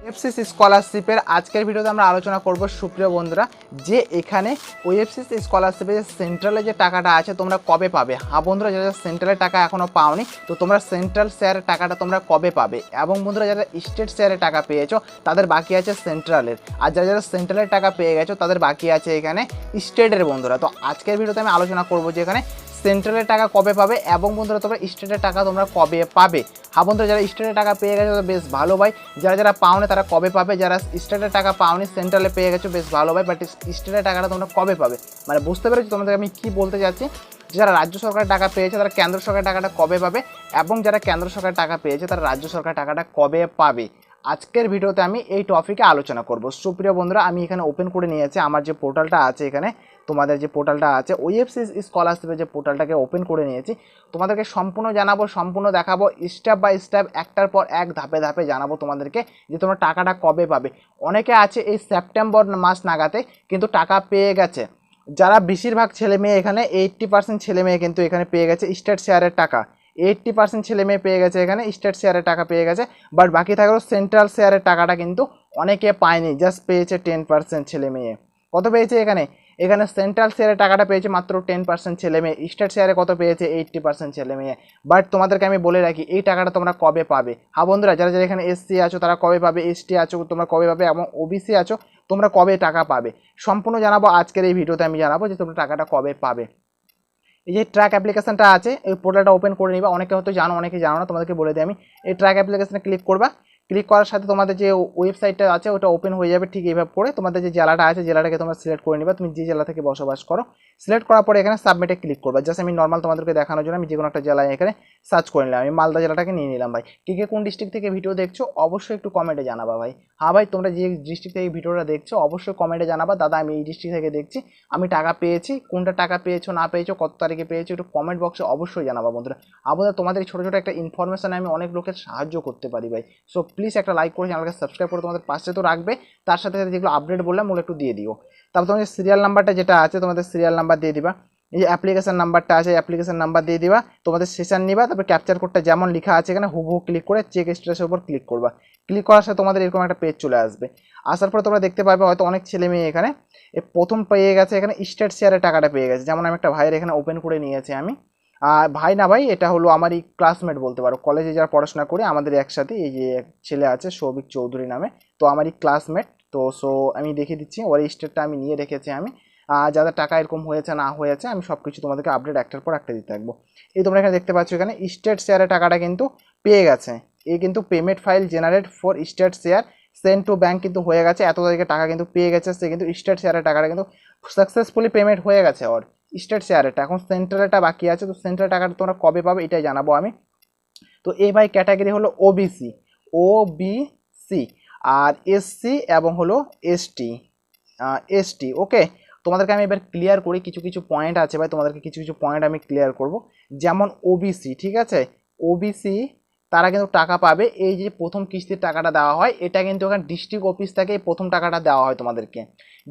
ওয়েবসিস স্কলারশিপের আজকের ভিডিওতে আমরা আলোচনা করব সুপ্রিয় বন্ধুরা যে এখানে ওয়েবসিস স্কলারশিপে যে সেন্ট্রালে যে টাকাটা আছে তোমরা কবে পাবে। হ্যাঁ বন্ধুরা, যারা সেন্ট্রালের টাকা এখনও পাওনি তো তোমরা সেন্ট্রাল শেয়ারের টাকাটা তোমরা কবে পাবে, এবং বন্ধুরা যারা স্টেট শেয়ারের টাকা পেয়েছো তাদের বাকি আছে সেন্ট্রালের, আর যারা যারা সেন্ট্রালের টাকা পেয়ে গেছো তাদের বাকি আছে এখানে স্টেটের। বন্ধুরা তো আজকের ভিডিওতে আমি আলোচনা করবো যে এখানে সেন্ট্রালের টাকা কবে পাবে এবং বন্ধুরা তোমরা স্টেটের টাকা তোমরা কবে পাবে। হ্যাঁ বন্ধুরা, যারা স্টেটের টাকা পেয়ে গেছো বেশ ভালো ভাই, যারা যারা পাওনি তারা কবে পাবে, যারা স্টেটের টাকা পাওনি সেন্ট্রালে পেয়ে গেছো বেশ ভালো ভাই, বাট স্টেটের টাকাটা তোমরা কবে পাবে মানে বুঝতে পেরেছো তোমাদের আমি কি বলতে চাচ্ছি। যারা রাজ্য সরকারের টাকা পেয়েছে তারা কেন্দ্র সরকারের টাকাটা কবে পাবে, এবং যারা কেন্দ্র সরকারের টাকা পেয়েছে তারা রাজ্য সরকারের টাকাটা কবে পাবে। আজকের ভিডিওতে আমি এই টপিকে আলোচনা করব। সুপ্রিয় বন্ধুরা, আমি এখানে ওপেন করে নিয়েছি আমার যে পোর্টালটা আছে, এখানে তোমাদের যে পোর্টালটা আছে ওয়েবসিস স্কলারশিপের যে পোর্টালটাকে ওপেন করে নিয়েছি, তোমাদেরকে সম্পূর্ণ জানাবো, সম্পূর্ণ দেখাবো, স্টেপ বাই স্টেপ একটার পর এক ধাপে ধাপে জানাবো তোমাদেরকে যে তোমরা টাকাটা কবে পাবে। অনেকে আছে এই সেপ্টেম্বর মাস নাগাতে কিন্তু টাকা পেয়ে গেছে, যারা বেশিরভাগ ছেলে মেয়ে এখানে 80% ছেলে মেয়ে কিন্তু এখানে পেয়ে গেছে স্টেট শেয়ারের টাকা। 80% ছেলে মেয়ে পেয়ে গেছে এখানে স্টেট শেয়ারের টাকা পেয়ে গেছে, বাট বাকি থাকলো সেন্ট্রাল শেয়ারের টাকাটা কিন্তু অনেকে পায়নি, জাস্ট পেয়েছে 10% ছেলে মেয়ে। কত পেয়েছে এখানে? এখানে সেন্ট্রাল শেয়ারের টাকাটা পেয়েছে মাত্র 10% ছেলে মেয়ে, স্টেট শেয়ারে কত পেয়েছে 80% ছেলে মেয়ে। বাট তোমাদেরকে আমি বলে রাখি এই টাকাটা তোমরা কবে পাবে। হ্যাঁ বন্ধুরা, যারা যারা এখানে এসসি আছো তারা কবে পাবে, এসটি আছো তোমরা কবে পাবে, এবং ওবিসি আছো তোমরা কবে টাকা পাবে সম্পূর্ণ জানাবো আজকের এই ভিডিওতে। আমি জানাবো যে তোমরা টাকাটা কবে পাবে। এই যে ট্র্যাক অ্যাপ্লিকেশনটা আছে এই পোর্টালটা ওপেন করে নিবা, অনেকে হয়তো জানো অনেকে জানো না, তোমাদেরকে বলে দিই আমি। এই ট্র্যাক অ্যাপ্লিকেশনে ক্লিক করবা, ক্লিক করার সাথে তোমাদের যে ওয়েবসাইটটা আছে ওটা ওপেন হয়ে যাবে। ঠিক এইভাবে করে তোমাদের যে জেলাটা আছে জেলাটাকে তোমরা সিলেক্ট করে নিবা, তুমি যে জেলা থেকে বসবাস করো। সিলেক্ট করার পরে এখানে সাবমিটে ক্লিক করবা। জাস্ট আমি নর্মাল তোমাদেরকে দেখানোর জন্য আমি যে কোনো একটা জেলায় এখানে সার্চ করে নিলাম, আমি মালদা জেলাটাকে নিয়ে নিলাম ভাই। কে কে কোন ডিস্ট্রিক্ট থেকে ভিডিও দেখছো অবশ্যই একটু কমেন্টে জানাবা ভাই। হ্যাঁ ভাই, তোমরা যে ডিস্ট্রিক্ট থেকে ভিডিওটা দেখছো অবশ্যই কমেন্টে জানাবা, দাদা আমি এই ডিস্ট্রিক্ট থেকে দেখছি, আমি টাকা পেয়েছি, কোনটা টাকা পেয়েছো না পেয়েছো কত তারিখে পেয়েছো একটু কমেন্ট বক্সে অবশ্যই জানাবা বন্ধুরা। আবার তোমাদের ছোটো ছোটো একটা ইনফরমেশানে আমি অনেক লোকের সাহায্য করতে পারি ভাই। সো প্লিজ একটা লাইক করে চ্যানেলকে সাবস্ক্রাইব করে তোমাদের পাশে তো রাখবে, তার সাথে সাথে যেগুলো আপডেট বললাম ওগুলো একটু দিয়ে দিও। তারপর তোমাদের সিরিয়াল নাম্বারটা যেটা আছে তোমাদের সিরিয়াল নাম্বার দিয়ে দিবা, এই যে অ্যাপ্লিকেশন নাম্বারটা আছে অ্যাপ্লিকেশন নাম্বার দিয়ে দিবা, তোমাদের সেশন নিবা, তারপর ক্যাপচার কোডটা যেমন লেখা আছে এখানে হুবহু ক্লিক করে চেক স্ট্যাটাসের উপর ক্লিক করবা। ক্লিক করার সাথে তোমাদের এরকম একটা পেজ চলে আসবে। আসার পরে তোমরা দেখতে পাবে হয়তো অনেক ছেলে মেয়ে এখানে প্রথম পেয়ে গেছে, এখানে স্টেট শেয়ারের টাকাটা পেয়ে গেছে। যেমন আমি একটা ভাইয়ের এখানে ওপেন করে নিয়েছি আমি, ভাই না ভাই, এটা হলো আমারই ক্লাসমেট বলতে পারো, কলেজে যারা পড়াশোনা করি আমাদের একসাথে। এই যে এক ছেলে আছে সৌভিক চৌধুরী নামে, তো আমারই ক্লাসমেট। তো সো আমি দেখিয়ে দিচ্ছি ওর স্টেটটা আমি নিয়ে রেখেছি আমি, যাদের টাকা এরকম হয়েছে না হয়েছে আমি সব কিছু তোমাদেরকে আপডেট একটার পর একটা দিতে থাকবো। এই তোমরা এখানে দেখতে পাচ্ছ এখানে স্টেট শেয়ারের টাকাটা কিন্তু পেয়ে গেছে। এই কিন্তু payment file generate for state share send to bank কিন্তু হয়ে গেছে, এত তারিখে টাকা কিন্তু পেয়ে গেছে সে, কিন্তু স্টেট শেয়ারের টাকাটা কিন্তু সাকসেসফুলি পেমেন্ট হয়ে গেছে ওর স্টেট শেয়ারেরটা। এখন সেন্ট্রালটা বাকি আছে, তো সেন্ট্রাল টাকাটা তোমরা কবে পাবে এটাই জানাবো আমি। তো এই ভাই ক্যাটাগরি হলো ওবিসি, ওবিসি, আর এসসি এবং হলো এসটি, এসটি। ওকে, তোমাদেরকে আমি এবার ক্লিয়ার করি, কিছু কিছু পয়েন্ট আছে ভাই, তোমাদেরকে কিছু কিছু পয়েন্ট আমি ক্লিয়ার করব। যেমন ওবিসি, ঠিক আছে, ওবিসি তারা কিন্তু টাকা পাবে, এই যে প্রথম কিস্তির টাকাটা দেওয়া হয় এটা কিন্তু এখানে ডিস্ট্রিক্ট অফিস থেকে প্রথম টাকাটা দেওয়া হয় তোমাদেরকে।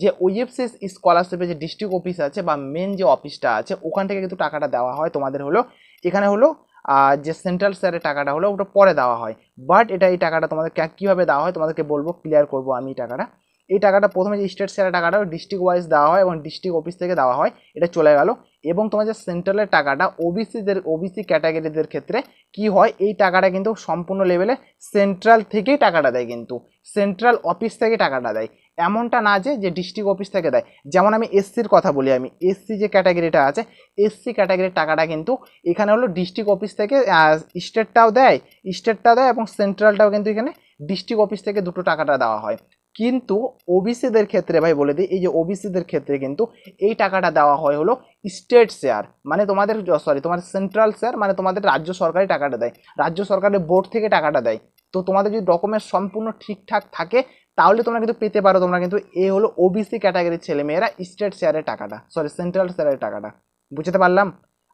যে ওয়েবসিস স্কলারশিপের যে ডিস্ট্রিক্ট অফিস আছে বা মেন যে অফিসটা আছে ওখান থেকে কিন্তু টাকাটা দেওয়া হয় তোমাদের। হলো এখানে হলো যে সেন্ট্রাল শেয়ারের টাকাটা হলো ওটা পরে দেওয়া হয়, বাট এটা এই টাকাটা তোমাদের কীভাবে দেওয়া হয় তোমাদেরকে বলবো, ক্লিয়ার করবো আমি টাকাটা। এই টাকাটা প্রথমে যে স্টেট শেয়ারের টাকাটা ডিস্ট্রিক্ট ওয়াইজ দেওয়া হয় এবং ডিস্ট্রিক্ট অফিস থেকে দেওয়া হয়, এটা চলে গেল। এবং তোমার যে সেন্ট্রালের টাকাটা ওবিসি ক্যাটাগরিদের ক্ষেত্রে কি হয়, এই টাকাটা কিন্তু সম্পূর্ণ লেভেলে সেন্ট্রাল থেকেই টাকাটা দেয়, কিন্তু সেন্ট্রাল অফিস থেকে টাকাটা দেয়, এমনটা না যে যে ডিস্ট্রিক্ট অফিস থেকে দেয়। যেমন আমি এসসির কথা বলি, আমি এসসি যে ক্যাটাগরিটা আছে এসসি ক্যাটাগরির টাকাটা কিন্তু এখানে হলো ডিস্ট্রিক্ট অফিস থেকে স্টেটটাও দেয়, এবং সেন্ট্রালটাও কিন্তু এখানে ডিস্ট্রিক্ট অফিস থেকে দুটো টাকাটা দেওয়া হয়। কিন্তু ওবিসিদের ক্ষেত্রে ভাই বলে দিই, এই যে ওবিসিদের ক্ষেত্রে কিন্তু এই টাকাটা দেওয়া হয় হলো স্টেট শেয়ার, মানে তোমাদের তোমাদের সেন্ট্রাল শেয়ার মানে তোমাদের রাজ্য সরকারি টাকাটা দেয়, রাজ্য সরকারের বোর্ড থেকে টাকাটা দেয়। তো তোমাদের যদি ডকুমেন্ট সম্পূর্ণ ঠিকঠাক থাকে তাহলে তোমরা কিন্তু পেতে পারো। তোমরা কিন্তু এই হলো ওবিসি ক্যাটাগরির ছেলেমেয়েরা স্টেট শেয়ারের টাকাটা, সেন্ট্রাল শেয়ারের টাকাটা। বুঝতে পারলাম?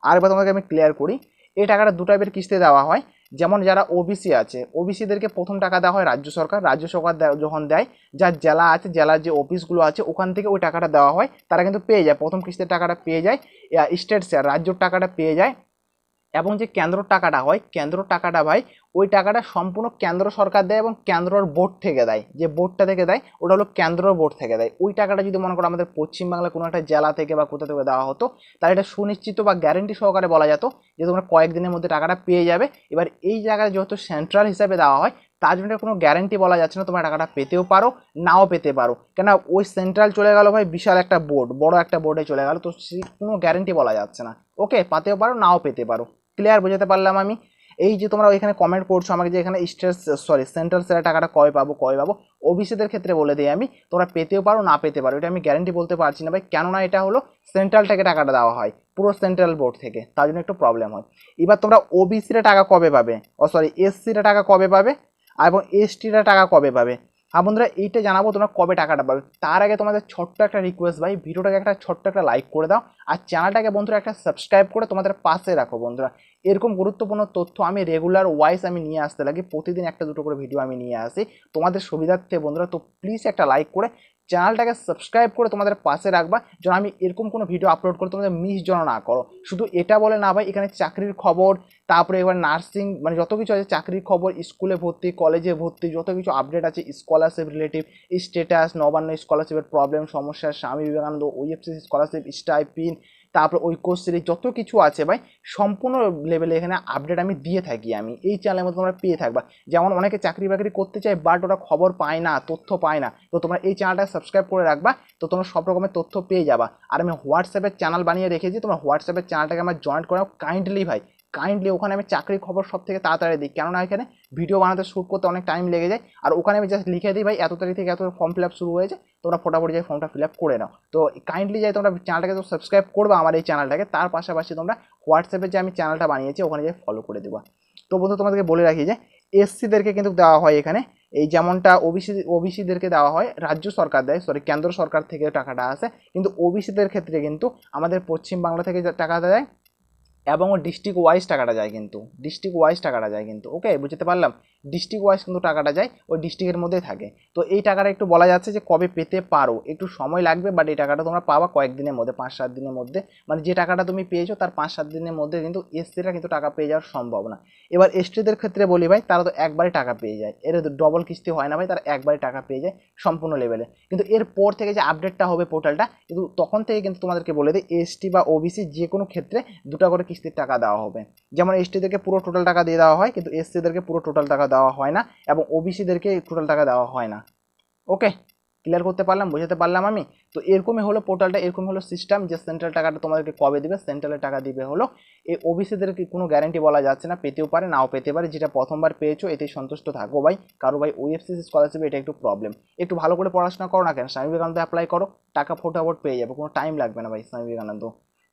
আরেকবার তোমাকে আমি ক্লিয়ার করি, এই টাকাটা দু টাইপের কিস্তি দেওয়া হয়। যেমন যারা ওবিসি আছে ওবিসিদেরকে প্রথম টাকা দেওয়া হয় রাজ্য সরকার, যখন দেয় যার জেলা আছে জেলার যে অফিসগুলো আছে ওখান থেকে ওই টাকাটা দেওয়া হয়, তারা কিন্তু পেয়ে যায় প্রথম কিস্তির টাকাটা পেয়ে যায়, স্টেট শেয়ার রাজ্যর টাকাটা পেয়ে যায়। এবং যে কেন্দ্র টাকাটা হয়, কেন্দ্র টাকাটা ভাই ওই টাকাটা সম্পূর্ণ কেন্দ্র সরকার দেয় এবং কেন্দ্রর বোর্ড থেকে দেয়, যে বোর্ডটা থেকে দেয় ওটা হলো কেন্দ্র বোর্ড থেকে দেয়। ওই টাকাটা যদি মনে করো আমাদের পশ্চিমবাংলার কোনো একটা জেলা থেকে বা কোথা থেকে দেওয়া হতো, তাহলে এটা সুনিশ্চিত বা গ্যারেন্টি সহকারে বলা যেত যে তোমরা কয়েকদিনের মধ্যে টাকাটা পেয়ে যাবে। এবার এই জায়গায় যেহেতু সেন্ট্রাল হিসাবে দেওয়া হয়, তার জন্য কোনো গ্যারেন্টি বলা যাচ্ছে না, তোমরা টাকাটা পেতেও পারো নাও পেতে পারো, কেন ওই সেন্ট্রাল চলে গেল ভাই, বিশাল একটা বোর্ড, বড় একটা বোর্ডে চলে গেল, তো সেই কোনো গ্যারেন্টি বলা যাচ্ছে না। ওকে, পেতেও পারো নাও পেতে পারো। ক্লিয়ার বুঝাতে পারলাম আমি? এই যে তোমরা এখানে কমেন্ট করছো আমাকে যে এখানে স্টেট সরি সেন্ট্রাল সেরা টাকাটা কবে পাবো কবে পাবো, ওবিসিদের ক্ষেত্রে বলে দিই আমি, তোমরা পেতেও পারো না পেতে পারো, এটা আমি গ্যারেন্টি বলতে পারছি না ভাই, কেননা এটা হলো সেন্ট্রাল থেকে টাকাটা দেওয়া হয়, পুরো সেন্ট্রাল বোর্ড থেকে, তার জন্য একটু প্রবলেম হয়। এবার তোমরা ওবিসিরা টাকা কবে পাবে, এসসিরা টাকা কবে পাবে এবং এসটিরা টাকা কবে পাবে? হ্যাঁ বন্ধুরা, এইটা জানাবো তোমরা কবে টাকাটা পাবে। তার আগে তোমাদের ছোট্ট একটা রিকোয়েস্ট ভাই, ভিডিওটাকে একটা ছোট্ট একটা লাইক করে দাও, আর চ্যানেলটাকে বন্ধুরা একটা সাবস্ক্রাইব করে তোমাদের পাশে রাখো বন্ধুরা। এরকম গুরুত্বপূর্ণ তথ্য আমি রেগুলার ওয়াইজ আমি নিয়ে আসতে লাগি, প্রতিদিন একটা দুটো করে ভিডিও আমি নিয়ে আসি তোমাদের সুবিধার্থে বন্ধুরা। তো প্লিজ একটা লাইক করে চ্যানেলটাকে সাবস্ক্রাইব করে তোমাদের পাশে রাখবা, যেন আমি এরকম কোনো ভিডিও আপলোড করে তোমাদের মিস যেন না করো। শুধু এটা বলে না ভাই, এখানে চাকরির খবর, তারপরে এবার নার্সিং, মানে যত কিছু আছে চাকরির খবর, স্কুলে ভর্তি, কলেজে ভর্তি, যত কিছু আপডেট আছে, স্কলারশিপ রিলেটিভ স্ট্যাটাস, নবান্ন স্কলারশিপের প্রবলেম সমস্যা, স্বামী বিবেকানন্দ, ওইএফসিসি স্কলারশিপ, স্টাইপিন, তারপরে ঐক্যশ্রী, যত কিছু আছে ভাই সম্পূর্ণ লেভেলে এখানে আপডেট আমি দিয়ে থাকি, আমি এই চ্যানেলের মধ্যে তোমরা পেয়ে থাকবা। যেমন অনেকে চাকরি বাকরি করতে চায় বাট ওরা খবর পায় না, তথ্য পায় না, তো তোমরা এই চ্যানেলটা সাবস্ক্রাইব করে রাখবা, তো তোমরা সব রকমের তথ্য পেয়ে যাবা। আর আমি হোয়াটসঅ্যাপের চ্যানেল বানিয়ে রেখেছি, তোমরা হোয়াটসঅ্যাপের চ্যানেলটাকে আমার জয়েন করাও কাইন্ডলি ভাই, কাইন্ডলি। ওখানে আমি চাকরির খবর সব থেকে তাড়াতাড়ি দিই, কেননা এখানে ভিডিও বানাতে শ্যুট করতে অনেক টাইম লেগে যায়, আর ওখানে আমি জাস্ট লিখে দিই ভাই এত তারিখ থেকে এত ফর্ম ফিল আপ শুরু হয়েছে, তোমরা ফটাফট যাই ফর্মটা ফিল আপ করে নাও। তো কাইন্ডলি যাই তোমরা চ্যানেলটাকে তো সাবস্ক্রাইব করবে আমার এই চ্যানেলটাকে, তার পাশাপাশি তোমরা হোয়াটসঅ্যাপে যে আমি চ্যানেলটা বানিয়েছি ওখানে যাই ফলো করে দেবা। তো বন্ধু তোমাদেরকে বলে রাখি যে এসসিদেরকে কিন্তু দেওয়া হয় এখানে, এই যেমনটা ওবিসিদেরকে দেওয়া হয় রাজ্য সরকার দেয়, কেন্দ্র সরকার থেকে টাকাটা আসে, কিন্তু ওবিসিদের ক্ষেত্রে কিন্তু আমাদের পশ্চিমবাংলা থেকে টাকা দেয় এবং ডিস্ট্রিক্ট ওয়াইজ টাকাটা যায়, কিন্তু ডিস্ট্রিক্ট ওয়াইজ টাকাটা যায় কিন্তু। ওকে, বুঝতে পারলাম? ডিস্ট্রিক্ট ওয়াইজ কিন্তু টাকাটা যায়, ওই ডিস্ট্রিক্টের মধ্যে থাকে। তো এই টাকাটা একটু বলা যাচ্ছে যে কবে পেতে পারো, একটু সময় লাগবে, বাট এই টাকাটা তোমরা পাবা কয়েকদিনের মধ্যে, 5-7 দিনের মধ্যে, মানে যে টাকাটা তুমি পেয়েছো তার 5-7 দিনের মধ্যে কিন্তু এসসিরা কিন্তু টাকা পেয়ে যাওয়ার সম্ভাবনা। এবার এসটিদের ক্ষেত্রে বলি ভাই, তারা তো একবারে টাকা পেয়ে যায়, এর ডবল কিস্তি হয় না ভাই, তারা একবারে টাকা পেয়ে যায় সম্পূর্ণ লেভেলে। কিন্তু এরপর থেকে যে আপডেটটা হবে পোর্টালটা, কিন্তু তখন থেকে কিন্তু তোমাদেরকে বলে দিই এসটি বা ওবিসি যে কোনো ক্ষেত্রে দুটো করে কিস্তির টাকা দেওয়া হবে। যেমন এসটিদেরকে পুরো টোটাল টাকা দিয়ে দেওয়া হয়, কিন্তু এসসিদেরকে পুরো টোটাল টাকা দেওয়া হয় না, এবং ওবিসিদেরকে টোটাল টাকা দেওয়া হয় না। ওকে, ক্লিয়ার করতে পারলাম, বুঝাতে পারলাম আমি? তো এরকমই হলো পোর্টালটা, এরকম হলো সিস্টেম, যে সেন্ট্রাল টাকাটা তোমাদেরকে কবে দিবে, সেন্ট্রালের টাকা দিবে হলো। এই ওবিসিদেরকে কোনো গ্যারান্টি বলা যাচ্ছে না, পেতেও পারে নাও পেতে পারে, যেটা প্রথমবার পেয়েছো এতেই সন্তুষ্ট থাকো ভাই। কারো ভাই ওএফসিসি স্কলারশিপ এটা একটু প্রবলেম, একটু ভালো করে পড়াশোনা করো না কেন, স্বামী বিবেকানন্দ অ্যাপ্লাই করো, টাকা ফটাফট পেয়ে যাবে, কোনো টাইম লাগবে না ভাই স্বামী বিবেকানন্দ।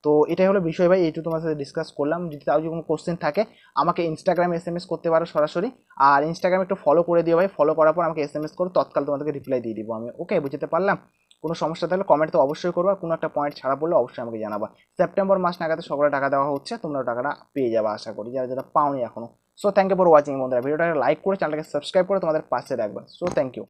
তো এটাই হলো বিষয় ভাই, এইটু তোমার সাথে ডিসকাস করলাম। যদি তাও যদি কোনো কোশ্চেন থাকে আমাকে ইনস্টাগ্রামে এসএমএস করতে পারো সরাসরি, আর ইনস্টাগ্রামে একটু ফলো করে দিও ভাই, ফলো করার পর আমাকে এসএমএস করো, তৎকাল তোমাদেরকে রিপ্লাই দিয়ে দিব আমি। ওকে, বুঝতে পারলাম? কোনো সমস্যা থাকলে কমেন্ট তো অবশ্যই করবা, কোনো একটা পয়েন্ট ছাড়া পড়লে অবশ্যই আমাকে জানাবা। সেপ্টেম্বর মাস নাগাদ সকলে টাকা দেওয়া হচ্ছে, তোমরা টাকাটা পেয়ে যাবে আশা করি, যারা যারা পাওনি এখনো। So thank you for watching বন্ধুরা, ভিডিওটাকে লাইক করে চ্যানেলটাকে সাবস্ক্রাইব করে তোমাদের পাশে রাখবা। So thank you.